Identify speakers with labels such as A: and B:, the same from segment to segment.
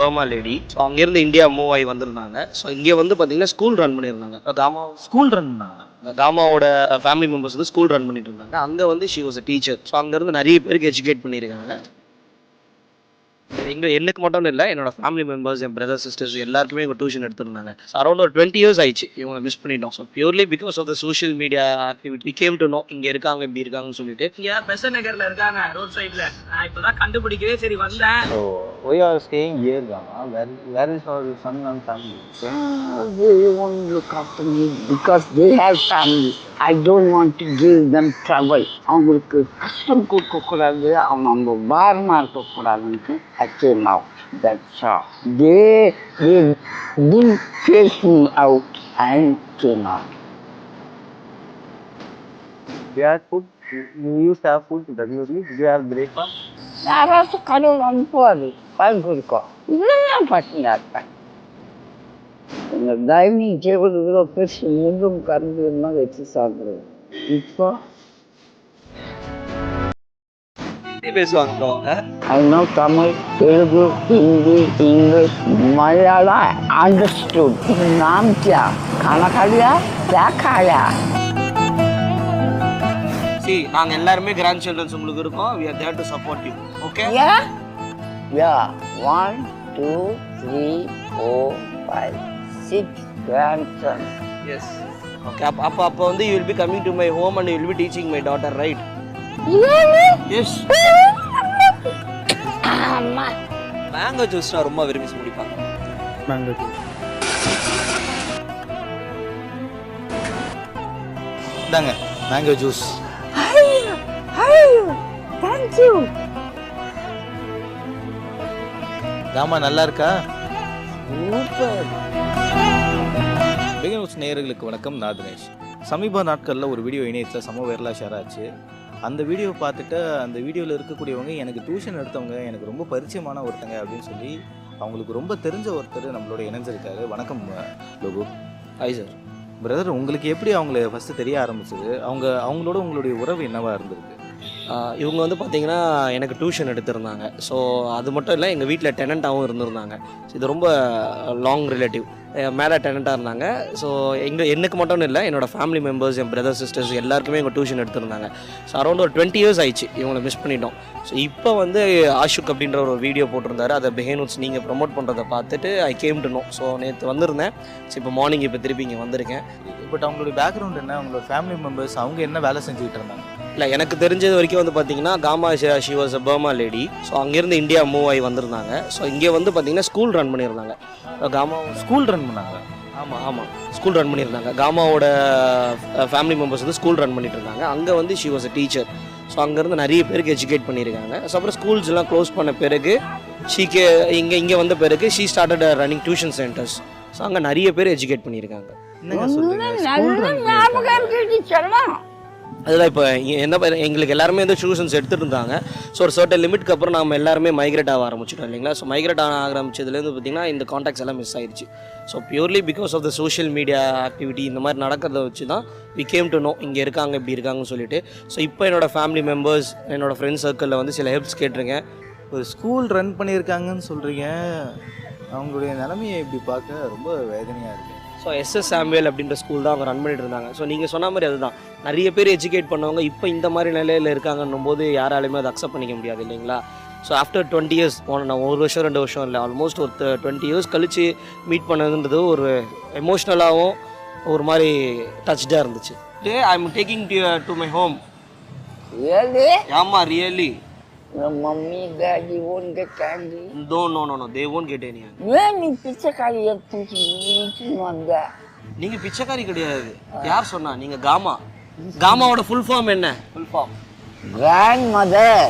A: Burma lady. So அங்கேருந்து India move ஆகி வந்திருந்தாங்க. ஸோ இங்கே வந்து பார்த்தீங்கன்னா ஸ்கூல் ரன் பண்ணியிருந்தாங்க. காமா
B: ஸ்கூல் ரன் பண்ணாங்க.
A: காமாவோட ஃபேமிலி மெம்பர்ஸ் வந்து ஸ்கூல் ரன் பண்ணிட்டு இருந்தாங்க. அங்கே வந்து she was a teacher. So அங்கேருந்து நிறைய பேருக்கு எஜுகேட் பண்ணியிருக்காங்க. எனக்கு மட்டும் இல்லை, என்னோட ஃபேமிலி மெம்பர்ஸ், என் பிரதர் சிஸ்டர்ஸ் எல்லாருக்குமே இவங்க டியூஷன் எடுத்திருந்தாங்க. அரௌண்ட் ஒரு 20 years ஆயிடுச்சு இவங்க மிஸ் பண்ணிட்டோம். So purely because of the social media activity came to know இங்கே இருக்காங்க இப்படி இருக்காங்கன்னு சொல்லிட்டு.
C: இங்கே பெசன் நகரில் இருக்காங்க ரோட் சைடில். நான் இப்போ தான் கண்டுபிடிக்கவே சரி வந்தேன்.
B: So we are staying here, Gama. Where is our son and family?
D: They won't look after me because they have family. I don't want to give them trouble. அவங்களுக்கு கஷ்டம் கொடுக்கக்கூடாது, அவங்க பாரமாக இருக்கக்கூடாதுன்ட்டு I came out. That's all. They didn't chase me out. I came out.
B: We have food. You used to have food regularly. Did you have breakfast?
D: யாராச்சும் கடவுள் அனுப்புவார், பழம் கொடுக்கும். இல்லைன்னா பட்டினியாக இருப்பேன். எங்கள் டைனிங் டேபிள் இவ்வளோ பெருசு, முள்ளும் கறந்து இருந்தால் வச்சு சாப்பிடுவோம். இப்போ
A: பேசுவாங்க.
D: I know Tamil, Telugu, Hindi, English, Malayalam, understood. नाम क्या? खाना खा लिया? क्या खाया?
A: See, நாங்கள் எல்லாருமே கிராண்ட் சில்ட்ரன்ஸ் உங்களுக்கு இருக்கோம். We are there to support you. Okay?
D: Yeah? Yeah. 1, 2, 3, 4, 5, 6 grandsons.
A: Yes. Okay. அப்போ வந்து you will be coming to my home and you will be teaching my daughter, right?
D: Really?
A: Yes.
D: ஆமா.
A: Mango ஜூஸ்னா ரொம்ப விரும்பி குடிப்பாங்க.
B: Mango juice. தாங்க mango juice.
D: Thank you.
B: தாமா நல்லா இருக்கா?
D: Super.
B: Beginners நேயர்களுக்கு வணக்கம். நான் தினேஷ். சமீப நாட்களில் ஒரு வீடியோ இணையத்தில் சம வைரலாக ஷேர் ஆச்சு. அந்த வீடியோவை பார்த்துட்டு அந்த வீடியோவில் இருக்கக்கூடியவங்க எனக்கு டியூஷன் எடுத்தவங்க, எனக்கு ரொம்ப பரிச்சயமான ஒருத்தங்க அப்படின்னு சொல்லி அவங்களுக்கு ரொம்ப தெரிஞ்ச ஒருத்தர் நம்மளோட இணைஞ்சிருக்காரு. வணக்கம் லோகு.
A: Hi sir.
B: பிரதர், உங்களுக்கு எப்படி அவங்கள ஃபஸ்ட்டு தெரிய ஆரம்பிச்சது? அவங்களோட உங்களுடைய உறவு என்னவா இருந்திருக்கு?
A: இவங்க வந்து பார்த்தீங்கன்னா எனக்கு டியூஷன் எடுத்திருந்தாங்க. ஸோ அது மட்டும் இல்லை, எங்கள் வீட்டில் டெனண்ட்டாகவும் இருந்திருந்தாங்க. இது ரொம்ப லாங் ரிலேட்டிவ், மேலே டெனண்ட்டாக இருந்தாங்க. ஸோ எனக்கு மட்டும் இல்லை, என்னோட ஃபேமிலி மெம்பர்ஸ், என் பிரதர் சிஸ்டர்ஸ் எல்லாருக்குமே இவங்க டியூஷன் எடுத்திருந்தாங்க. ஸோ அரௌண்ட் ஒரு 20 years ஆயிடுச்சு இவங்களை மிஸ் பண்ணிட்டோம். ஸோ இப்போ வந்து ஆஷுக் அப்படின்ற ஒரு வீடியோ போட்டிருந்தாரு. அதை பெஹேனூட்ஸ் நீங்கள் ப்ரொமோட் பண்ணுறதை பார்த்துட்டு I came to no. So நேற்று வந்திருந்தேன். ஸோ இப்போ மார்னிங் இப்போ திருப்பி இங்கே வந்திருக்கேன்.
B: பட் அவங்களுடைய பேக்ரவுண்ட் என்ன, அவங்களோட ஃபேமிலி மெம்பர்ஸ் அவங்க என்ன வேலை செஞ்சுக்கிட்டு இருந்தாங்க?
A: இல்லை, எனக்கு தெரிஞ்சது வரைக்கும் வந்து பார்த்தீங்கன்னா Gama she was a Burma lady. So அங்கேருந்து இந்தியா மூவ் ஆகி வந்திருந்தாங்க. ஸோ இங்கே வந்து பார்த்தீங்கன்னா ஸ்கூல் ரன் பண்ணியிருந்தாங்க. காமா
B: ஸ்கூல் ரன் பண்ணாங்க.
A: ஆமாம் ஸ்கூல் ரன் பண்ணியிருந்தாங்க. காமாவோட ஃபேமிலி மெம்பர்ஸ் வந்து ஸ்கூல் ரன் பண்ணிட்டு இருந்தாங்க. அங்கே வந்து she was a teacher. So அங்கேருந்து நிறைய பேருக்கு எஜுகேட் பண்ணியிருக்காங்க. ஸோ அப்புறம் ஸ்கூல்ஸ் எல்லாம் க்ளோஸ் பண்ண பிறகு இங்கே வந்த பிறகு she started running tuition centres. So அங்கே நிறைய பேர் எஜுகேட் பண்ணியிருக்காங்க.
B: என்னங்க சொல்றீங்க?
A: அதெல்லாம் இப்போ என்ன எங்களுக்கு எல்லாருமே வந்து டியூஷன்ஸ் எடுத்துகிட்டு இருந்தாங்க. ஸோ ஒரு சர்டன் லிமிட்க்கு அப்புறம் நம்ம எல்லாருமே மைக்ரேட் ஆக ஆரம்பிச்சிட்டோம் இல்லைங்களா. ஸோ மைக்ரேட் ஆக ஆரம்பிச்சதுலேருந்து பார்த்திங்கன்னா இந்த கான்டாக்ட்ஸ் எல்லாம் மிஸ் ஆயிடுச்சு. So purely because of the social media activity இந்த மாதிரி நடக்கிறத வச்சு தான் வி கேம் டு நோ இங்கே இருக்காங்க இப்படி இருக்காங்கன்னு சொல்லிட்டு. ஸோ இப்போ என்னோடய ஃபேமிலி மெம்பர்ஸ், என்னோடய ஃப்ரெண்ட்ஸ் சர்க்கிளில் வந்து சில ஹெல்ப்ஸ் கேட்டிருக்கேன்.
B: ஒரு ஸ்கூல் ரன் பண்ணியிருக்காங்கன்னு சொல்கிறீங்க, அவங்களுடைய நிலைமையை இப்படி பார்க்க ரொம்ப வேதனையாக இருக்குது.
A: ஸோ எஸ்எஸ் சாமுவேல் அப்படின்ற ஸ்கூல் தான் அவங்க ரன் பண்ணிட்டு இருந்தாங்க. ஸோ நீங்கள் சொன்ன மாதிரி அதுதான், நிறைய பேர் எஜுகேட் பண்ணவங்க இப்போ இந்த மாதிரி நிலையில் இருக்காங்கன்னும் போது யாராலையுமே அதை அக்செப்ட் பண்ணிக்க முடியாது இல்லைங்களா. ஸோ ஆஃப்டர் 20 years, நான் 1 வருஷம் 2 வருஷம் இல்லை, ஆல்மோஸ்ட் ஒரு 20 years கழித்து மீட் பண்ணதுன்றது ஒரு எமோஷ்னலாகவும் ஒரு மாதிரி டச்டாக இருந்துச்சு. I am taking to my home.
D: Really?
A: ஆமாம், really.
D: Your mommy, daddy won't get angry.
A: No, they won't get any.
D: ஏன் நீ பிச்சைக்காரியை தூக்கி வந்த?
A: நீங்கள் பிச்சைக்காரி கிடையாது. யார் சொன்னா? நீங்கள் காமாவோட ஃபுல் ஃபார்ம் என்ன? Full form
D: grandmother.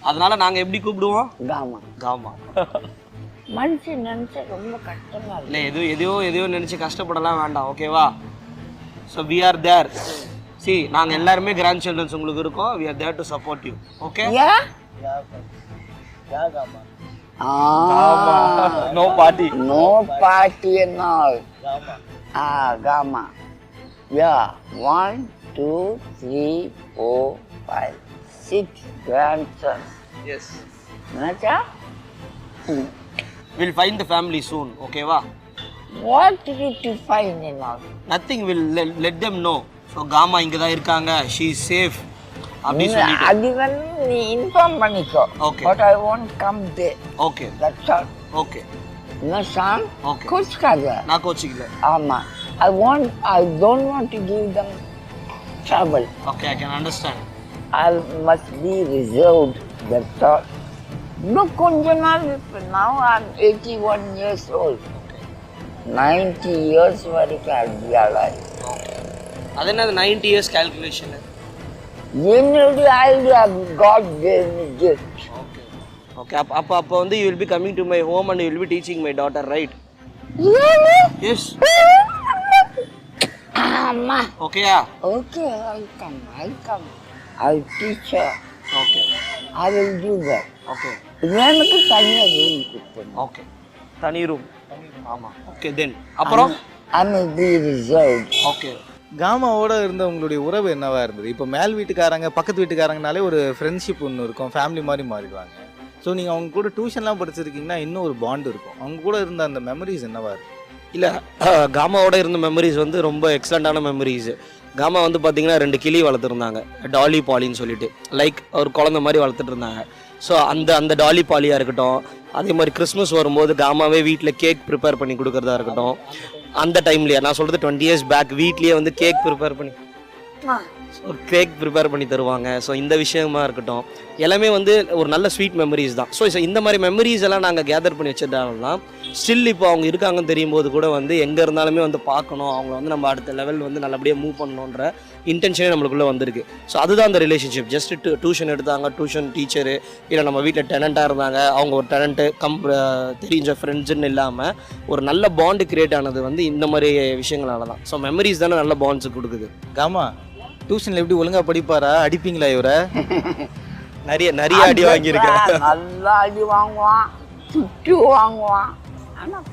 A: அதனால நாங்கள் எப்படி கூப்பிடுவோம்? காமா.
D: மனுஷன் நினைச்சா ரொம்ப கஷ்டமா இருக்கு.
A: இல்லை, எதையோ நினச்சி கஷ்டப்படலாம் வேண்டாம், ஓகேவா. So we are there. See, நாங்கள் எல்லாருமே கிராண்ட் சில்ட்ரன்ஸ் உங்களுக்கு இருக்கோம். We are there to support you. Okay?
D: Yeah?
B: Gama.
A: No party.
D: No party and all. Gama. Yeah. 1, 2, 3, 4, 5, 6 grandsons.
A: Yes.
D: Nacha?
A: Will find the family soon, ஓகேவா?
D: What did you find in us?
A: Nothing will let them know. So Kama இங்கே தான் இருக்காங்க, she is safe அப்படின்னு சொல்லிட்டு.
D: அது வந்து நீ inform பண்ணிக்கோ.
A: Okay.
D: But I won't come there.
A: Okay
D: That's all.
A: Okay
D: என்ன சார்?
A: Okay.
D: கோச்சுக்காத.
A: நான் கோச்சிக்கல.
D: ஆமா. I don't want to give them trouble.
A: Okay, I can understand.
D: I must be reserved. That's all. இன்னும் கொஞ்ச நாள் இருப்பேன். Now I'm 81 years old. 90 years வரைக்கும் I'll be alive.
A: அது என்னது 90 இயர்ஸ் கால்குலேஷன்?
D: என்னுடைய idea God gave me gift.
A: Okay okay. அப்போ வந்து you will be coming to my home and you will be teaching my daughter, right?
D: Really?
A: Yes.
D: ஆமா.
A: ஓகேயா?
D: Okay, I'll come. I'll teach her.
A: Okay
D: I will do that.
A: ஓகே
D: எனக்கு தனியாக room கொடுக்கணும்.
A: Okay. தனி room. ஆமாம். Okay then அப்புறம்?
D: I will be reserved.
A: Okay.
B: காமாவோட இருந்த உங்களுடைய உறவு என்னவா இருந்தது? இப்போ மேல் வீட்டுக்காரங்க பக்கத்து வீட்டுக்காரங்கனாலே ஒரு ஃப்ரெண்ட்ஷிப் ஒன்று இருக்கும், ஃபேமிலி மாதிரி மாறிடுவாங்க. ஸோ நீங்கள் அவங்க கூட டியூஷன்லாம் படிச்சிருக்கீங்கன்னா இன்னும் ஒரு பாண்ட் இருக்கும். அவங்க கூட இருந்த அந்த மெமரிஸ் என்னவா இருக்கும்?
A: இல்லை, காமாவோட இருந்த மெமரிஸ் வந்து ரொம்ப எக்ஸலண்ட்டான மெமரிஸ். காமா வந்து பார்த்தீங்கன்னா 2 கிளி வளர்த்துருந்தாங்க, டாலி பாலின்னு சொல்லிட்டு, லைக் ஒரு குழந்தை மாதிரி வளர்த்துட்டு இருந்தாங்க. ஸோ அந்த டாலி பாலியாக இருக்கட்டும், அதே மாதிரி கிறிஸ்மஸ் வரும்போது காமாவே வீட்டில் கேக் ப்ரிப்பேர் பண்ணி கொடுக்குறதா இருக்கட்டும். அந்த டைம்லேயே நான் சொல்கிறது 20 years பேக் வீட்லேயே வந்து கேக் ப்ரிப்பேர் பண்ணி தருவாங்க. ஸோ இந்த விஷயமா இருக்கட்டும், எல்லாமே வந்து ஒரு நல்ல ஸ்வீட் மெமரிஸ் தான். ஸோ இந்த மாதிரி மெமரிஸ் எல்லாம் நாங்கள் கேதர் பண்ணி வச்சதால ஸ்டில் இப்போ அவங்க இருக்காங்கன்னு தெரியும் போது கூட வந்து எங்கே இருந்தாலுமே வந்து பார்க்கணும், அவங்க வந்து நம்ம அடுத்த லெவல் வந்து நல்லபடியாக மூவ் பண்ணணுன்ற இன்டென்ஷனே நம்மளுக்குள்ளே வந்திருக்கு. ஸோ அதுதான் அந்த ரிலேஷன்ஷிப். ஜஸ்ட் டியூஷன் எடுத்தாங்க, டியூஷன் டீச்சரு, இல்லை நம்ம வீட்டில் டெனண்ட்டாக இருந்தாங்க, அவங்க ஒரு டெனண்ட்டு தெரிஞ்ச ஃப்ரெண்ட்ஸுன்னு இல்லாமல் ஒரு நல்ல பாண்டு கிரியேட் ஆனது வந்து இந்த மாதிரி விஷயங்களால தான். ஸோ மெமரிஸ் தானே நல்ல பாண்ட்ஸு கொடுக்குது.
B: காமா டியூஷனில் எப்படி ஒழுங்காக படிப்பாரா? அடிப்பீங்களா இவரை?
A: நிறைய அடி வாங்கியிருக்கேன்.
D: நல்லா அடி வாங்குவான், சுட்டு வாங்குவான். ஆனால்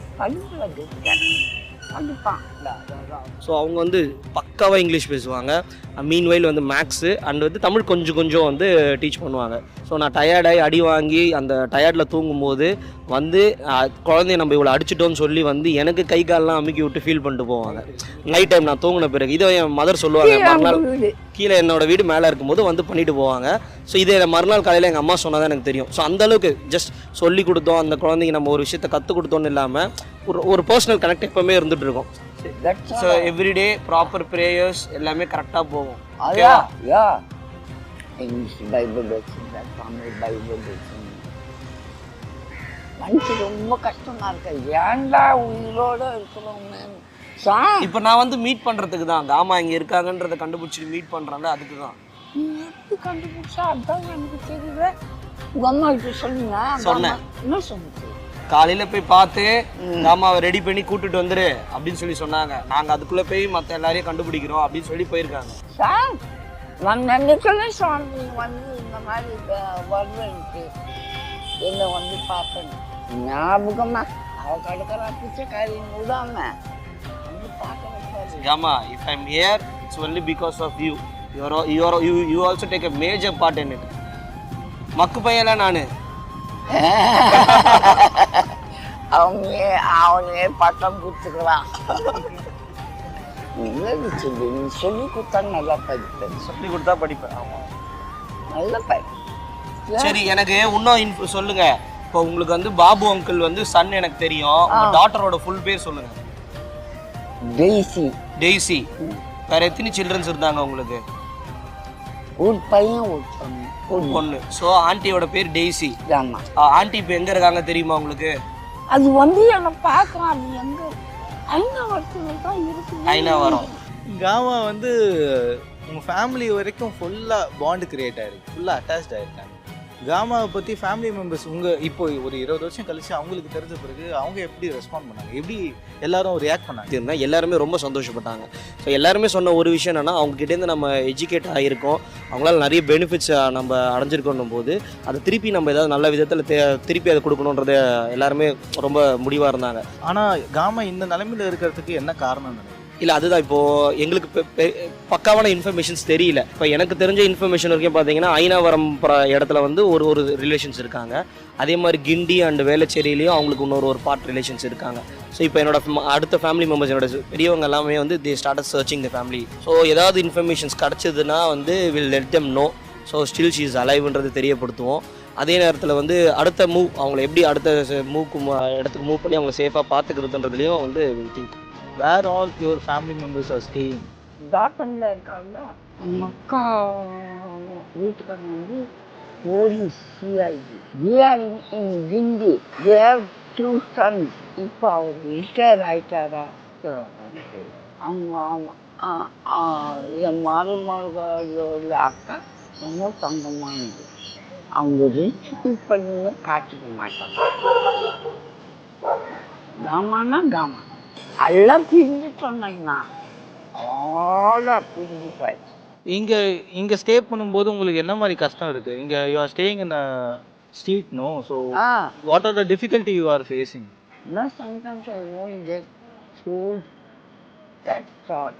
D: படிப்பான்.
A: ஸோ அவங்க வந்து பக்காவாக இங்கிலீஷ் பேசுவாங்க. மீன்வைல் வந்து மேக்ஸு அண்ட் வந்து தமிழ் கொஞ்சம் வந்து டீச் பண்ணுவாங்க. ஸோ நான் டயர்டாகி அடி வாங்கி அந்த டயர்டில் தூங்கும்போது வந்து குழந்தைய நம்ம இவ்வளோ அடிச்சிட்டோன்னு சொல்லி வந்து எனக்கு கை காலெலாம் அமுக்கி விட்டு ஃபீல் பண்ணிட்டு போவாங்க நைட் டைம் நான் தூங்கின பிறகு. இதை என் மதர் சொல்லுவாங்க, மறுநாள் கீழே என்னோட வீடு மேலே இருக்கும்போது வந்து பண்ணிட்டு போவாங்க. ஸோ இதை மறுநாள் காலையில் எங்கள் அம்மா சொன்னால் தான் எனக்கு தெரியும். ஸோ அந்தளவுக்கு ஜஸ்ட் சொல்லி கொடுத்தோம், அந்த குழந்தைங்க நம்ம ஒரு விஷயத்தை கற்றுக் கொடுத்தோன்னு இல்லாமல் ஒரு பர்சனல் கனெக்ட் எப்போவுமே இருந்துகிட்டு இருக்கும். ஸோ எவ்ரிடே ப்ராப்பர் ப்ரேயர்ஸ் எல்லாமே கரெக்டாக போகும்.
D: இங்கிலீஷ் பைபிள் வச்சுருந்தேன், தமிழ் பைபிள் வச்சுருந்தேன். மனசு ரொம்ப கஷ்டமாக இருக்கு, ஏன்டா உயிரோடு இருக்கிறோமே.
A: இப்போ நான் வந்து மீட் பண்ணுறதுக்கு தான் காமா இங்கே இருக்காங்கன்றதை கண்டுபிடிச்சிட்டு மீட் பண்ணுறாங்க. அதுக்கு தான்.
D: நீ எப்படி கண்டுபிடிச்சா? அதுதான் எனக்கு தெரியல. உங்கள் அம்மா கிட்ட சொல்லுங்க.
A: சொன்னேன்.
D: என்ன சொன்னது?
A: காலையில் போய் பார்த்து காமாவை ரெடி பண்ணி கூப்பிட்டுட்டு வந்துரு அப்படின்னு சொல்லி சொன்னாங்க. நாங்கள் அதுக்குள்ளே போய் மற்ற எல்லாரையும் கண்டுபிடிக்கிறோம் அப்படின்னு சொல்லி போயிருக்காங்க.
D: சார் நான் நினைக்கிறேன் சுவாமி வந்து இந்த மாதிரி வருவேன்ட்டு என்னை வந்து பார்ப்பேன். ஞாபகமா அவள் கடுக்கிற பிச்சைக்காரி விடாம வந்து பார்க்க வைப்பாரு.
A: Gama, if I'm here, it's only because of you. You also take a major part in it. மக்கு பையல நானு.
D: அவனே பட்டம் கொடுத்துக்கலாம். நீ சொல்லி கொடுத்தா நல்லா படிப்பேன்.
A: சொல்லி கொடுத்தா படிப்பேன்.
D: நல்ல படிப்பேன்.
A: சரி, எனக்கு இன்னும் சொல்லுங்க. இப்போ உங்களுக்கு வந்து பாபு அங்கிள் வந்து சன் எனக்கு தெரியும். உங்க டாட்டரோட ஃபுல் பேர் சொல்லுங்க. டெய்சி. வேற எத்தனை சில்ட்ரன்ஸ் இருந்தாங்க உங்களுக்கு?
D: ஒரு பையன் ஒரு பொண்ணு.
A: ஸோ ஆண்டியோட பேர் டெய்சி.
D: ஆமா.
A: ஆண்டி இப்போ எங்க இருக்காங்க தெரியுமா உங்களுக்கு?
D: அது வந்து என்ன பார்க்கலாம். அது எங்க
B: ஐநா வரும். காமா வந்து உங்கள் ஃபேமிலி வரைக்கும் ஃபுல்லாக பாண்டு கிரியேட் ஆகிருக்கு, ஃபுல்லாக அட்டாச்ட் ஆகிருக்காங்க. காமாவை பற்றி ஃபேமிலி மெம்பர்ஸ் இப்போ ஒரு 20 வருஷம் கழிச்சு அவங்களுக்கு தெரிஞ்ச பிறகு அவங்க எப்படி ரெஸ்பாண்ட் பண்ணாங்க, எப்படி எல்லாரும் ரியாக்ட் பண்ணாங்க?
A: எல்லாருமே ரொம்ப சந்தோஷப்பட்டாங்க. ஸோ எல்லாருமே சொன்ன ஒரு விஷயம் என்னென்னா, அவங்ககிட்டேருந்து நம்ம எஜுகேட் ஆகிருக்கோம், அவங்களால நிறைய பெனிஃபிட்ஸ் நம்ம அடைஞ்சிருக்கோன்னும் போது அதை திருப்பி நம்ம ஏதாவது நல்ல விதத்தில் திருப்பி அதை கொடுக்கணுன்றத எல்லாருமே ரொம்ப முடிவாக இருந்தாங்க.
B: ஆனால் காமா இந்த நிலைமையில் இருக்கிறதுக்கு என்ன காரணம் நினைக்கிறேன்?
A: இல்லை அதுதான் இப்போது எங்களுக்கு பக்காவான இன்ஃபர்மேஷன்ஸ் தெரியல. இப்போ எனக்கு தெரிஞ்ச இன்ஃபர்மேஷன் வரைக்கும் பார்த்தீங்கன்னா ஐனாவரம் இடத்துல வந்து ஒரு ரிலேஷன்ஸ் இருக்காங்க. அதே மாதிரி கிண்டி அண்ட் வேளச்சேரியிலையும் அவங்களுக்கு இன்னொரு பார்ட் ரிலேஷன்ஸ் இருக்காங்க. ஸோ இப்போ என்னோட அடுத்த ஃபேமிலி மெம்பர்ஸ் என்னோட பெரியவங்க எல்லாமே வந்து they start searching the family. So ஏதாவது இன்ஃபர்மேஷன்ஸ் கிடச்சதுன்னா வந்து will let them know. So still she is அலைவ்ன்றது தெரியப்படுத்துவோம். அதே நேரத்தில் வந்து அடுத்த மூவ் அவங்கள எப்படி அடுத்த இடத்துக்கு மூவ் பண்ணி அவங்க சேஃபாக பார்த்துக்கிறதுன்றதுலையும் வந்து will think.
B: Where all your family members are staying?
D: டாக்டரில் இருக்காங்க. அவங்க அக்கா வீட்டுக்காரங்க வந்து police Hindi. They have 2 sons. இப்போ அவர் ரிட்டையர் ஆகிட்டாரா? அவங்க என் மருமகளோட அக்கா ரொம்ப தங்கமானது. அவங்க ரிச் பீப்பிள்னு காட்டிக்க மாட்டாங்க. காமானா காமா எல்லாம் பிரிஞ்சு சொன்னாங்கண்ணா. ஆளாக பிரிஞ்சு போயிடுச்சு.
B: இங்கே ஸ்டே பண்ணும்போது உங்களுக்கு என்ன மாதிரி கஷ்டம் இருக்குது? இங்கே you are staying in street, no? So what are the difficulty you are facing?
D: Sometimes I won't get food. That's all.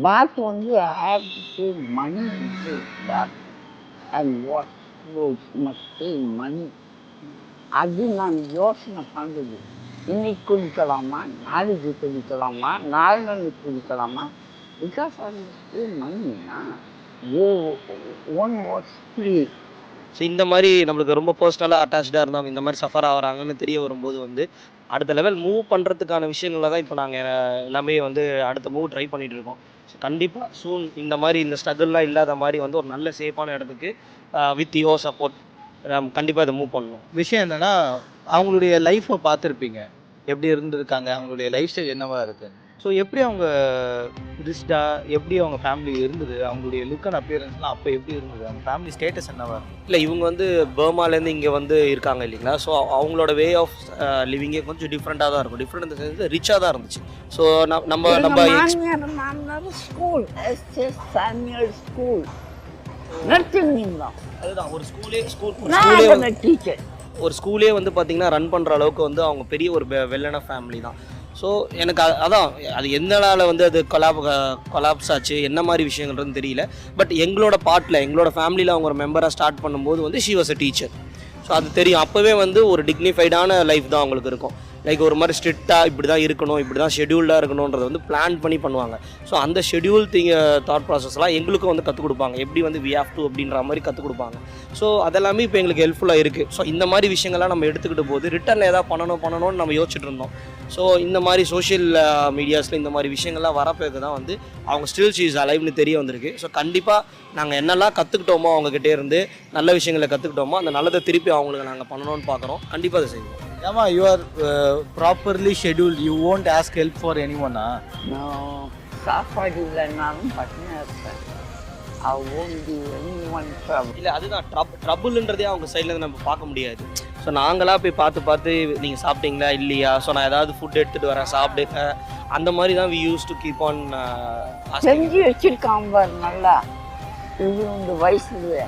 D: Bath only I have to pay money to pay bath. And wash clothes must pay money. அது நான் யோசனை பண்ணுறது. இன்னைக்கு குடிக்கலாமா, நாளைக்கு குடிக்கலாமா, நாளைக்கு குடிக்கலாமா? Because அது மணினா one watch free.
A: So இந்த மாதிரி நம்மளுக்கு ரொம்ப பர்சனலாக அட்டாச்சாக இருந்தவங்க இந்த மாதிரி சஃபர் ஆகிறாங்கன்னு தெரிய வரும்போது வந்து அடுத்த லெவல் மூவ் பண்ணுறதுக்கான விஷயங்களில் தான் இப்போ நாங்கள் எல்லாமே வந்து அடுத்த மூவ் ட்ரை பண்ணிகிட்டு இருக்கோம். ஸோ கண்டிப்பாக சூன் இந்த மாதிரி இந்த ஸ்ட்ரகிள்லாம் இல்லாத மாதிரி வந்து ஒரு நல்ல சேஃபான இடத்துக்கு வித் யோர் சப்போர்ட் கண்டிப்பாக இதை மூவ் பண்ணணும்.
B: விஷயம் என்னென்னா, அவங்களுடைய லைஃப்பை பார்த்துருப்பீங்க, எப்படி இருந்திருக்காங்க, அவங்களுடைய லைஃப் ஸ்டைல் என்னவா இருக்குது. ஸோ எப்படி அவங்க ரிச்டாக எப்படி அவங்க ஃபேமிலி இருந்தது, அவங்களுடைய லுக் அண்ட் அப்பியரன்ஸ்லாம் அப்போ எப்படி இருந்தது, அவங்க ஃபேமிலி ஸ்டேட்டஸ் என்னவா?
A: இல்லை இவங்க வந்து பர்மாலேருந்து இங்கே வந்து இருக்காங்க இல்லைங்களா. ஸோ அவங்களோட வே ஆஃப் லிவிங்கே கொஞ்சம் டிஃப்ரெண்ட்டாக தான் இருக்கும். டிஃப்ரெண்ட் இந்த சென்ஸ் ரிச்சாக தான் இருந்துச்சு. ஸோ நம்ம
D: மாமியார் ஸ்கூல் ஸ்கூல் நர்சிங் தான்.
A: அதுதான் ஒரு
D: டீச்சர்.
A: ஒரு ஸ்கூலே வந்து பார்த்திங்கன்னா ரன் பண்ணுற அளவுக்கு வந்து அவங்க பெரிய ஒரு வெல்லான ஃபேமிலி தான். ஸோ எனக்கு அதான் அது எந்த நாளில் வந்து அது கொலாப்ஸ் ஆச்சு என்ன மாதிரி விஷயங்கள்னு தெரியல. பட் எங்களோட பார்ட்டில் எங்களோட ஃபேமிலியில் அவங்க ஒரு மெம்பராக ஸ்டார்ட் பண்ணும்போது வந்து she was a teacher. So அது தெரியும். அப்போவே வந்து ஒரு டிக்னிஃபைடான லைஃப் தான் அவங்களுக்கு இருக்கும். லைக் ஒரு மாதிரி ஸ்ட்ரிக்டாக இப்படி தான் இருக்கணும், இப்படி தான் ஷெடியூல்டாக இருக்கணுன்றதை வந்து பிளான் பண்ணி பண்ணுவாங்க. ஸோ அந்த ஷெடியூல் தாட் ப்ராசஸ்லாம் எங்களுக்கும் வந்து கற்றுக் கொடுப்பாங்க. எப்படி வந்து வி ஹேவ் டு அப்படின்ற மாதிரி கற்றுக் கொடுப்பாங்க. ஸோ அதெல்லாமே இப்போ எங்களுக்கு ஹெல்ப்ஃபுல்லாக இருக்குது. ஸோ இந்த மாதிரி விஷயங்கள்லாம் நம்ம எடுத்துக்கிட்டு போது ரிட்டர்னில் எதாவது பண்ணணும்னு நம்ம யோசிச்சுட்டு இருந்தோம். ஸோ இந்த மாதிரி சோஷியல் மீடியாஸில் இந்த மாதிரி விஷயங்கள்லாம் வரப்போது தான் வந்து அவங்க ஸ்டில் ஷீ இஸ் அலைவ்னு தெரிய வந்திருக்கு. ஸோ கண்டிப்பாக நாங்கள் என்னெல்லாம் கற்றுக்கிட்டோமோ அவங்ககிட்டே இருந்து நல்ல விஷயங்களை கற்றுக்கிட்டோமோ அந்த நல்லதை திருப்பி அவங்களுக்கு நாங்கள் பண்ணணும்னு பார்க்குறோம். கண்டிப்பாக அதை செய்வோம்.
B: ஏமா you are properly scheduled, you won't ask help for anyone?
D: நான் சாப்பாடு இல்லைன்னாலும் பட்டினியாக இருப்பேன். I won't give anyone trouble.
A: இல்லை அதுதான் ட்ரபுள்ன்றதே அவங்க சைட்லேருந்து நம்ம பார்க்க முடியாது. ஸோ நாங்களாக போய் பார்த்து நீங்கள் சாப்பிட்டீங்களா இல்லையா, ஸோ நான் ஏதாவது ஃபுட் எடுத்துகிட்டு வரேன் சாப்பிடுங்க, அந்த மாதிரி தான் we use to keep on.
D: செஞ்சு வச்சுருக்கான் பாரு நல்லா இது இந்த வயசுல.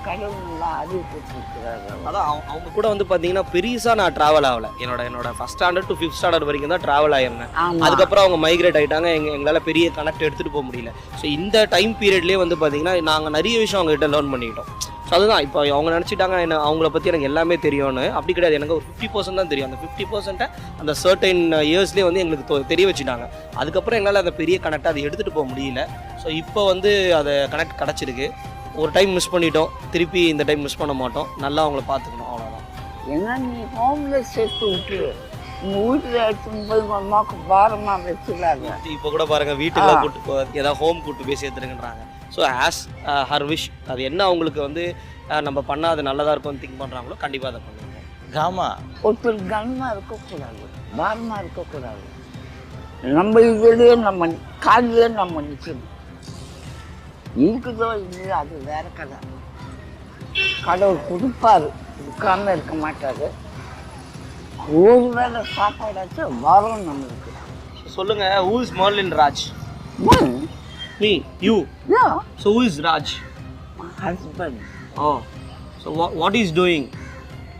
D: கடவுள் நல்லா அறிவு கொடுத்துருக்கிறாரு.
A: அதான் அவங்க கூட வந்து பார்த்தீங்கன்னா பெருசாக நான் ட்ராவல் ஆகலை. என்னோட first standard to 5th standard வரைக்கும் தான் ட்ராவல் ஆகிருந்தேன். அதுக்கப்புறம் அவங்க மைக்ரேட் ஆகிட்டாங்க. எங்களால் பெரிய கனெக்ட் எடுத்துகிட்டு போக முடியல. ஸோ இந்த டைம் பீரியட்லேயே வந்து பார்த்தீங்கன்னா நாங்கள் நிறைய விஷயம் அவங்ககிட்ட லேர்ன் பண்ணிக்கிட்டோம். ஸோ அதுதான் இப்போ அவங்க நினச்சிட்டாங்க அவங்கள பற்றி எனக்கு எல்லாமே தெரியும்னு. அப்படி கிடையாது. எனக்கு ஒரு 50% தான் தெரியும். அந்த 50% அந்த சர்டைன் இயர்ஸ்லேயே வந்து எங்களுக்கு தெரிய வச்சுட்டாங்க. அதுக்கப்புறம் எங்களால் அதை பெரிய கனெக்டாக அதை எடுத்துகிட்டு போக முடியல. ஸோ இப்போ வந்து அதை கனெக்ட் கிடச்சிருக்கு. ஒரு டைம் மிஸ் பண்ணிட்டோம், திருப்பி இந்த டைம் மிஸ் பண்ண மாட்டோம். நல்லா அவங்கள பார்த்துக்கணும், அவ்வளோதான்.
D: ஏன்னா நீ ஹோம்லெஸ் சேர்த்து விட்டு உங்கள் வீட்டில் எடுத்துன்னு போய் உங்கள் அம்மாவுக்கு பாரமாக வச்சுக்கிறாங்க.
A: இப்போ கூட பாருங்கள் வீட்டுக்கு கூப்பிட்டு ஏதாவது ஹோம் கூப்பிட்டு போய் சேர்த்துருங்கன்றாங்க. So as her wish. அது என்ன அவங்களுக்கு வந்து நம்ம பண்ணால் அது நல்லதாக இருக்கும்னு திங்க் பண்ணுறாங்களோ கண்டிப்பாக அதை பண்ணுவாங்க.
B: ஆமாம்,
D: ஒருத்தர் கனமாக இருக்கக்கூடாது, பாரமாக இருக்கக்கூடாது. நம்ம இதுலேயே நம்ம காலையிலே நம்ம நிற்கணும். இருக்குதோ இல்லையோ அது வேற கதை. கடவுள் கொடுப்பாரு, கொடுக்காம இருக்க மாட்டாரு. ஒரு வேளை சாப்பாடாச்சும் வரும் நம்மளுக்கு.
A: சொல்லுங்க, who is Merlin Raj? Me, you.
D: Yeah.
A: So who is Raj?
D: My husband.
A: Oh, so what is doing?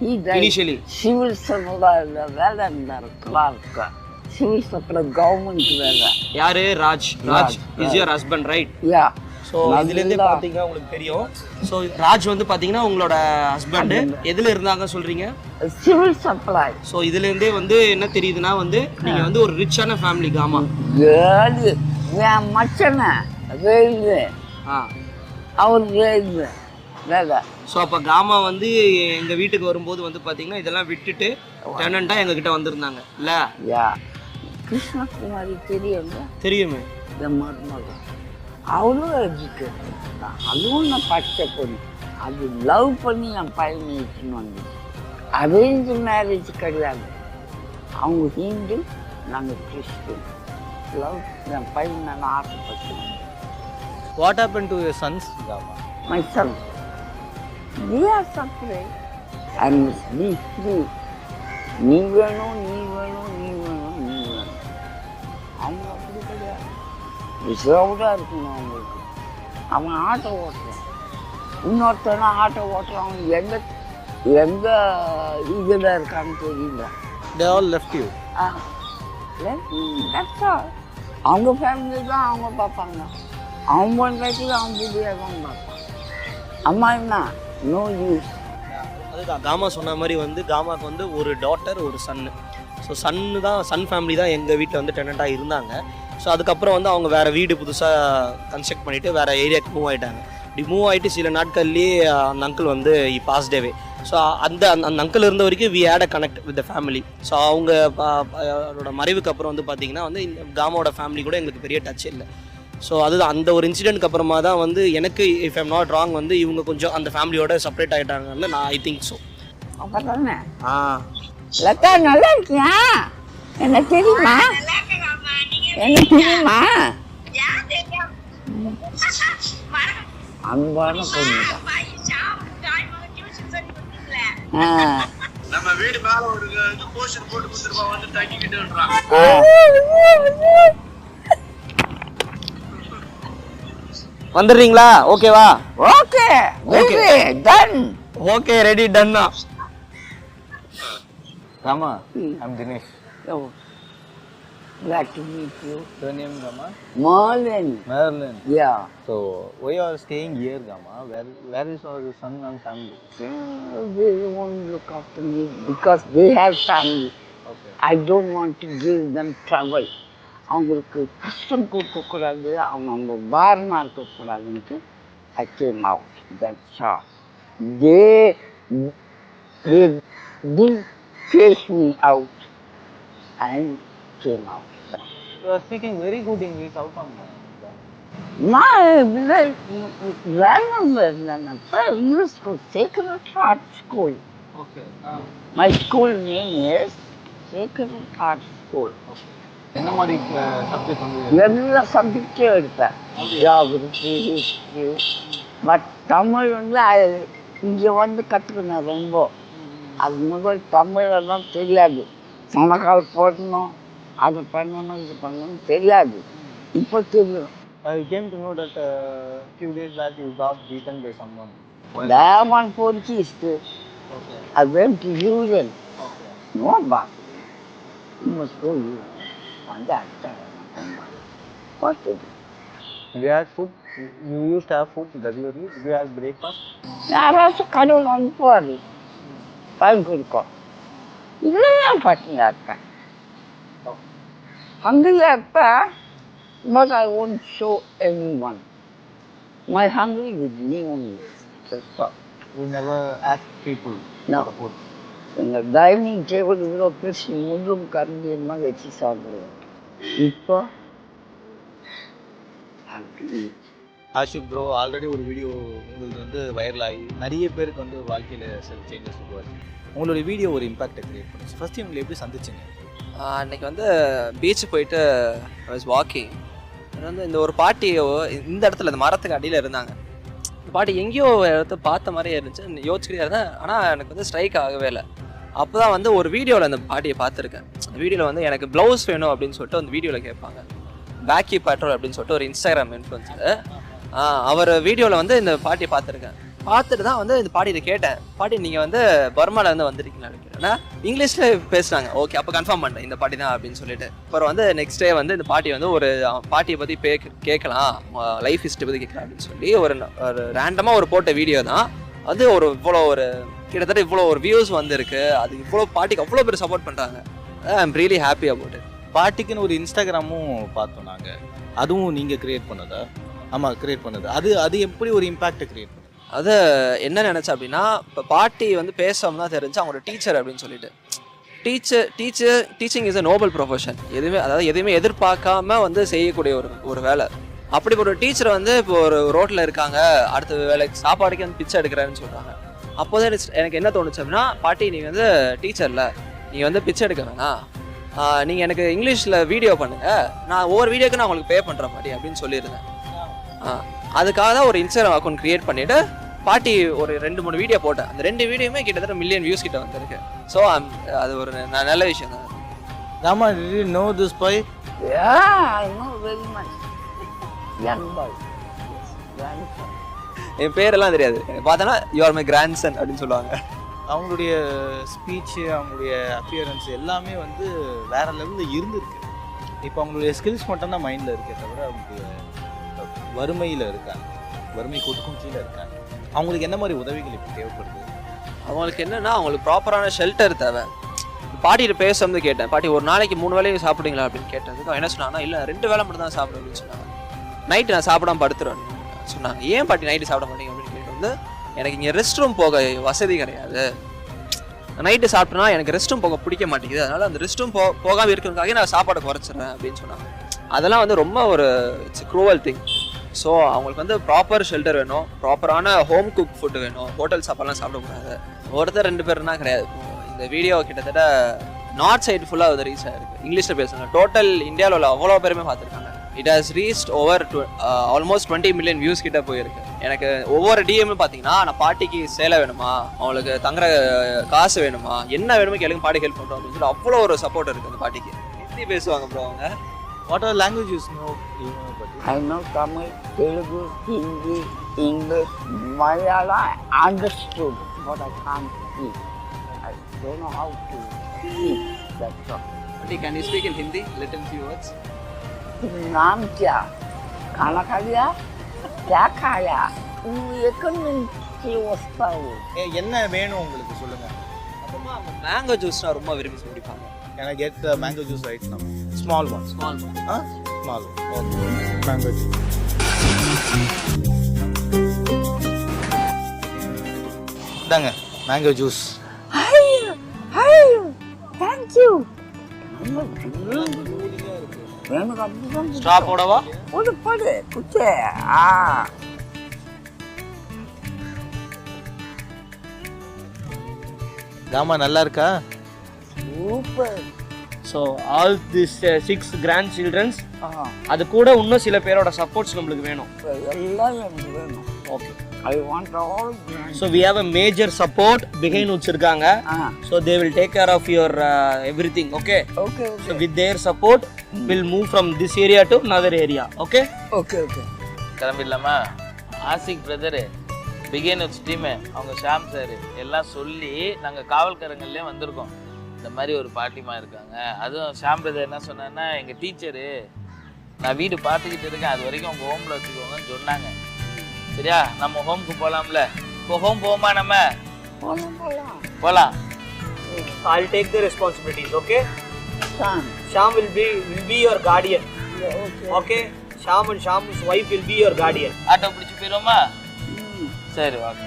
D: He died.
A: Initially.
D: Civil servant வேலை இருந்தார், கிளார்க்கு. சிவில் சப்ளை கவர்மெண்ட் வேலை.
A: யாரு? Raj. Raj is your husband, right?
D: Ya.
A: So இதுலேருந்தே பார்த்தீங்கன்னா உங்களுக்கு தெரியும். So Raj வந்து பார்த்தீங்கன்னா உங்களோட ஹஸ்பண்டு எதில் இருந்தாங்க சொல்கிறீங்க?
D: Civil supply.
A: ஸோ இதுலேருந்தே வந்து என்ன தெரியுதுன்னா வந்து நீங்கள் வந்து ஒரு ரிச்சான ஃபேமிலி காமா.
D: ஏழு என் மச்சனை ரயில்வே, அவர் ரயில்வே வேலை.
A: ஸோ அப்போ காமா வந்து எங்கள் வீட்டுக்கு வரும்போது வந்து பார்த்தீங்கன்னா இதெல்லாம் விட்டுட்டு டெனண்டாக எங்ககிட்ட வந்திருந்தாங்க இல்லை?
D: யா. கிருஷ்ணகுமாரி தெரியுங்க?
A: தெரியுமே.
D: இந்த மருமகள் அவளும் எஜுகேட்டட் தான். அதுவும் நான் படித்த பொண்ணு. அது லவ் பண்ணி என் பையனை இட்டுன்னு வந்து. அரேஞ்ச் மேரேஜ் கிடையாது. அவங்க ஹிந்து, நாங்கள் கிறிஸ்டின். லவ் என் பையன் நான் ஆசைப்பட்டேன்.
B: What happen to your sons Gama?
D: My son they are suffering. I must be free. நீ வேணும், நீ வேணும், நீ வேணும், நீ வேணும். அவங்க அப்படி கிடையாது. ரிசர்வ்டாக இருக்கணும் அவங்களுக்கு. அவன் ஆட்டோ ஓட்டுறான், இன்னொருத்தனா ஆட்டோ ஓட்டுறான். அவன் எங்கே இதில் இருக்கான்னு தெரியல.
B: They all left you.
D: That's all. அவங்க ஃபேமிலி தான் அவங்க பார்ப்பாங்க. அவன் பண்ணுறதுக்கு அவன் புதியாக தான் பார்ப்பான். அம்மா என்ன நோ யூஸ்.
A: அதுதான் காமா சொன்ன மாதிரி வந்து காமாவுக்கு வந்து ஒரு டாட்டர், ஒரு சன்னு. ஸோ சன் ஃபேமிலி தான் எங்கள் வீட்டில் வந்து டெனண்ட்டாக இருந்தாங்க. ஸோ அதுக்கப்புறம் வந்து அவங்க வேறு வீடு புதுசாக கன்ஸ்ட்ரக்ட் பண்ணிவிட்டு வேறு ஏரியாவுக்கு மூவ் ஆகிட்டாங்க. இப்படி மூவ் ஆகிட்டு சில நாட்கள்லேயே அந்த அங்கிள் வந்து பாஸ்ட் அவே. ஸோ அந்த அங்கிள் இருந்த வரைக்கும் we had a connect with the family. So அவங்களோட மறைவுக்கு அப்புறம் வந்து பார்த்திங்கன்னா வந்து இந்த காமாவோட ஃபேமிலி கூட எங்களுக்கு பெரிய டச் இல்லை. ஸோ அதுதான் அந்த ஒரு இன்சிடென்ட்க்கு அப்புறமா தான் வந்து எனக்கு இஃப் ஐம் நாட் ராங் வந்து இவங்க கொஞ்சம் அந்த ஃபேமிலியோட செப்பரேட் ஆகிட்டாங்கன்னு நான் ஐ திங்க் ஸோ.
D: அப்போ தானே லதா நல்லா இருக்கியா? என்ன தெரியுமா? என்ன தெரியுமா? அன்பான பொண்ணு.
C: நம்ம வீடு மேல ஒரு போஸ்டர் போட்டு கொடுத்துருப்பா வந்து தங்கிக்கிட்டுன்றான்.
A: வந்துடுறீங்களா? ஓகேவா?
D: Okay okay done.
A: Okay ready டன்னா.
B: Rama, I'm Dinesh.
D: Oh, glad to meet you.
B: Your name Rama?
D: Marlon.
B: Marilyn.
D: Yeah.
B: So why you are staying here, Rama? Where is our son and family?
D: They won't look after me because they have family.
B: Okay.
D: I don't want to give them trouble. அவங்களுக்கு கஷ்டம் கொடுக்கக்கூடாது, அவங்க பாரமாக இருக்கக்கூடாதுன்ட்டு I came out. That's all. They didn't chase me out. I came out.
B: You are speaking very good English. How come?
D: My grandmother used to Sacred Heart School.
B: Okay.
D: My school name is Sacred Heart School.
B: என்ன மாதிரி subject வந்து
D: எல்லா சப்ஜெக்டும் எடுப்பேன். Geography, history. But Tamil வந்து இங்கே வந்து கற்றுக்கினேன் ரொம்ப. அது முதல் தமிழெல்லாம் தெரியாது. சமக்கால் போடணும், அதை பண்ணணும், இது பண்ணணும் தெரியாது. இப்போ தெரியும்.
B: I came to know that few days back you got beaten by someone.
D: Diamond police.
B: Okay.
D: I went to Union.
B: Okay.
D: No back. You must go Union. And that what to do?
B: We had food. You used to have food regularly. Do you have breakfast?
D: யாராச்சும் கடவுள் அனுப்புவார், பலன் கொடுக்கும். இல்லையா பட்டினியாக இருப்பேன், ஹங்கரியாக இருப்பேன். But I won't show anyone. My hungry with me only. That's all.
B: You never ask people
D: No.
B: for food.
D: எங்கள் dining table இவ்வளோ பெருசு முள்ளும் கரண்டியமாக வச்சு சாப்பிடுவோம். இப்போ
B: ஆஷிக் ப்ரோ ஆல்ரெடி ஒரு வீடியோ உங்களுக்கு வந்து வைரல் ஆகி நிறைய பேருக்கு வந்து வாழ்க்கையில் சில சேஞ்சஸ் உருவாச்சு. உங்களுடைய வீடியோ ஒரு இம்பாக்டை கிரியேட் பண்ணுச்சு. ஃபர்ஸ்ட் உங்களை எப்படி சந்திச்சிங்க?
E: அன்றைக்கி வந்து பீச்சு போயிட்டு வாஸ் வாக்கிங். வந்து இந்த ஒரு பாட்டி இந்த இடத்துல இந்த மரத்துக்கு அடியில் இருந்தாங்க. இந்த பாட்டி எங்கேயோ இடத்த பார்த்த மாதிரியே இருந்துச்சு, யோசிச்சுக்கிட்டே இருந்தேன். ஆனால் எனக்கு வந்து ஸ்ட்ரைக் ஆகவே இல்லை. அப்போ தான் வந்து ஒரு வீடியோவில் அந்த பாட்டியை பார்த்துருக்கேன். அந்த வீடியோவில் வந்து எனக்கு ப்ளவுஸ் வேணும் அப்படின்னு சொல்லிட்டு அந்த வீடியோவில் கேட்பாங்க. பேக்கி பேட்ரோல் அப்படின்னு சொல்லிட்டு ஒரு இன்ஸ்டாகிராம் இன்ஃப்ளூயன்சர், அவர் வீடியோவில் வந்து இந்த பாட்டியை பார்த்துருக்கேன். பார்த்துட்டு தான் வந்து இந்த பாட்டிகிட்ட கேட்டேன், பாட்டி நீங்கள் வந்து பர்மாலேருந்து வந்திருக்கீங்களான்னு கேட்டேன்னா இங்கிலீஷில் பேசுனாங்க. ஓகே, அப்போ கன்ஃபார்ம் பண்ணிட்டேன் இந்த பாட்டி தான் அப்படின்னு சொல்லிட்டு. அப்புறம் வந்து நெக்ஸ்ட் டே வந்து இந்த பாட்டி வந்து ஒரு பாட்டியை பற்றி கேட்கலாம், லைஃப் ஹிஸ்ட்ரி பற்றி கேட்கலாம் அப்படின்னு சொல்லி ஒரு ரேண்டமாக ஒரு போட்ட வீடியோ தான் வந்து இவ்வளோ ஒரு கிட்டத்தட்ட இவ்வளோ ஒரு வியூஸ் வந்திருக்கு. அது இவ்வளோ பாட்டிக்கு அவ்வளோ பேர் சப்போர்ட் பண்ணுறாங்க. I am really happy about it.
B: பாட்டிக்குன்னு ஒரு இன்ஸ்டாகிராமும் பார்த்தோம் நாங்கள். அதுவும் நீங்கள் க்ரியேட் பண்ணதா? ஆமாம், க்ரியேட் பண்ணது. அது எப்படி ஒரு இம்பேக்டை க்ரியேட் பண்ணது?
E: அது என்ன நினச்சேன் அப்படின்னா, இப்போ பாட்டி வந்து பேசாமல் தான் தெரிஞ்சு அவங்களோட டீச்சர் அப்படின்னு சொல்லிட்டு. Teaching is a Nobel profession. எதுவுமே எதிர்பார்க்காம வந்து செய்யக்கூடிய ஒரு வேலை. அப்படி ஒரு டீச்சர் வந்து இப்போ ஒரு ரோட்டில் இருக்காங்க, அடுத்த வேலைக்கு சாப்பாடுக்கு வந்து பிச்சை எடுக்கிறாருன்னு சொல்கிறாங்க. அப்போதான் எனக்கு என்ன தோணுச்சு அப்படின்னா, பாட்டி நீங்கள் வந்து டீச்சரில் நீங்கள் வந்து பிச்சை எடுக்க வேணாம், நீங்கள் எனக்கு இங்கிலீஷில் வீடியோ பண்ணுங்கள், நான் ஒவ்வொரு வீடியோக்கு நான் உங்களுக்கு பே பண்ணுற மாதிரி அப்படின்னு சொல்லியிருந்தேன். அதுக்காக தான் ஒரு இன்ஸ்டாகிராம் அக்கௌண்ட் க்ரியேட் பண்ணிவிட்டு பாட்டி ஒரு 2-3 வீடியோ போட்டேன். அந்த 2 வீடியோமே கிட்டத்தட்ட மில்லியன் வியூஸ் கிட்ட வந்திருக்கு. ஸோ அது ஒரு நல்ல விஷயம் தான்.
B: Rama, did you know this boy?
D: Yeah, I know very much. Young boy. Yes, grandson.
E: என் பேரெல்லாம் தெரியாது, பார்த்தோன்னா யூ ஆர் மை கிராண்ட்சன் அப்படின்னு சொல்லுவாங்க.
B: அவங்களுடைய ஸ்பீச்சு, அவங்களுடைய அப்பியரன்ஸ் எல்லாமே வந்து வேற லெவலில் இருந்திருக்கு. இப்போ அவங்களுடைய ஸ்கில்ஸ் மட்டும்தான் மைண்டில் இருக்கே தவிர அவங்களுடைய வறுமையில் இருக்காங்க, வறுமை கூட்டுக்கும் கீழே இருக்காங்க. அவங்களுக்கு என்ன மாதிரி உதவிகள் இப்போ தேவைப்படுது?
E: அவங்களுக்கு என்னென்னா, அவங்களுக்கு ப்ராப்பரான ஷெல்டர் தேவை. பாட்டிகிட்ட பேசும்போது கேட்டேன், பாட்டி ஒரு நாளைக்கு 3 வேளையும் சாப்பிடுங்களா அப்படின்னு கேட்டதுக்கு என்ன சொன்னாங்கன்னா, இல்லை 2 வேளை மட்டும் தான் சாப்பிடுவேன் அப்படின்னு சொன்னாங்க. நைட்டு நான் சாப்பிடாம படுத்துருவேன் சொன்னாங்க. ஏன் பாட்டி நைட்டு சாப்பிட மாட்டீங்க அப்படின்னு கேட்டு வந்து, எனக்கு இங்கே ரெஸ்ட் ரூம் போக வசதி கிடையாது, நைட்டு சாப்பிட்டோன்னா எனக்கு ரெஸ்ட் ரூம் போக பிடிக்க மாட்டேங்குது, அதனால் அந்த ரெஸ்ட் ரூம் போகாமல் இருக்கிறதுக்காக நான் சாப்பாடை குறைச்சிட்றேன் அப்படின்னு சொன்னாங்க. அதெல்லாம் வந்து ரொம்ப ஒரு இட்ஸ் க்ரூவல் திங். ஸோ அவங்களுக்கு வந்து ப்ராப்பர் ஷெல்டர் வேணும், ப்ராப்பரான ஹோம் குக் ஃபுட்டு வேணும், ஹோட்டல் சாப்பாடுலாம் சாப்பிடக்கூடாது. ஒருத்தர் 2 பேர்னா கிடையாது. இந்த வீடியோ கிட்டத்தட்ட நார்த் சைடு ஃபுல்லாக அது ரீச் ஆகிருக்கு, இங்கிலீஷில் பேசுகிறாங்க. டோட்டல் இந்தியாவில் உள்ள அவ்வளோ பேருமே பார்த்துருக்காங்க. It has reached over almost 20 million views கிட்ட போயிருக்கு. எனக்கு ஒவ்வொரு டிஎம்னு பார்த்தீங்கன்னா, நான் பாட்டிக்கு சேலை வேணுமா, அவங்களுக்கு தங்குற காசு வேணுமா, என்ன வேணுமோ கேளுங்க, பாட்டி ஹெல்ப் பண்ணுறோம் அப்படின்னு சொல்லி அவ்வளோ ஒரு சப்போர்ட் இருக்குது அந்த பாட்டிக்கு. ஹிந்தி பேசுவாங்க ப்ரோ அவங்க.
B: What are languages no?
D: I know Tamil, Telugu, Hindi, English, Malayalam. I understood, but I can't speak. I don't know how to speak. That's all.
E: Aunty, can you speak in Hindi? Little few words.
D: नाम क्या? खाना खा लिया? क्या खाया? வஸ்தாவு
B: என்ன வேணும் உங்களுக்கு சொல்லுங்க.
E: அப்புறமா மேங்கோ ஜூஸ்னா ரொம்ப விரும்பி குடிப்பாங்க.
B: Can I get the mango juice right now? Small one.
E: Small one.
B: Small one. Okay. Mango juice. தாங்க mango juice.
D: Thank you.
B: Straw போடவா?
D: போடு குச்சே.
B: தாமா நல்லா இருக்கா?
D: Super.
A: So all this 6 grand childrens, அது கூட இன்னும் சில பேரோட சப்போர்ட்ஸ் நம்மளுக்கு வேணும்.
D: எல்லாம் எனக்கு வேணும்.
A: Okay,
D: I want all grand.
A: So we have a major support behind வச்சிருக்காங்க. So they will take care of your everything. Okay.
D: Okay.
A: So with their support, we'll move from this area to another area. Okay.
D: Okay.
F: கிளம்பிடலாமா? Ashiq brother, begin with team, அவங்க Sham sir எல்லாம் சொல்லி நாங்கள் காவல்காரங்கள்லேயே வந்திருக்கோம். இந்த மாதிரி ஒரு பாட்டிமா இருக்காங்க. அதுவும் ஷாம் பிரதர் என்ன சொன்னான்னா, எங்கள் டீச்சரு நான் வீடு பார்த்துக்கிட்டு இருக்கேன், அது வரைக்கும் உங்கள் ஹோமில் வச்சுக்கோங்கன்னு சொன்னாங்க. சரியா, நம்ம ஹோம்க்கு போகலாம்ல? இப்போ ஹோம் போமா? நம்ம போகலாம்.
C: I'll take the responsibilities, okay?
D: Sham.
C: Sham will be your guardian. Okay? Sham and Sham's wife will be your guardian.
F: Auto பிடிச்சி போயிடுவோமா? சரி, வாங்க.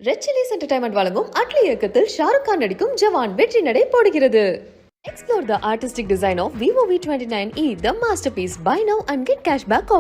G: ரெட் சில்லிஸ் என்டர்டைன்மெண்ட் வழங்கும் அட்லி இயக்கத்தில் ஷாருக் கான் நடிக்கும் ஜவான் வெற்றி நடை போடுகிறது. Explore the artistic design of Vivo V29e, the masterpiece. Buy now and get cashback offer.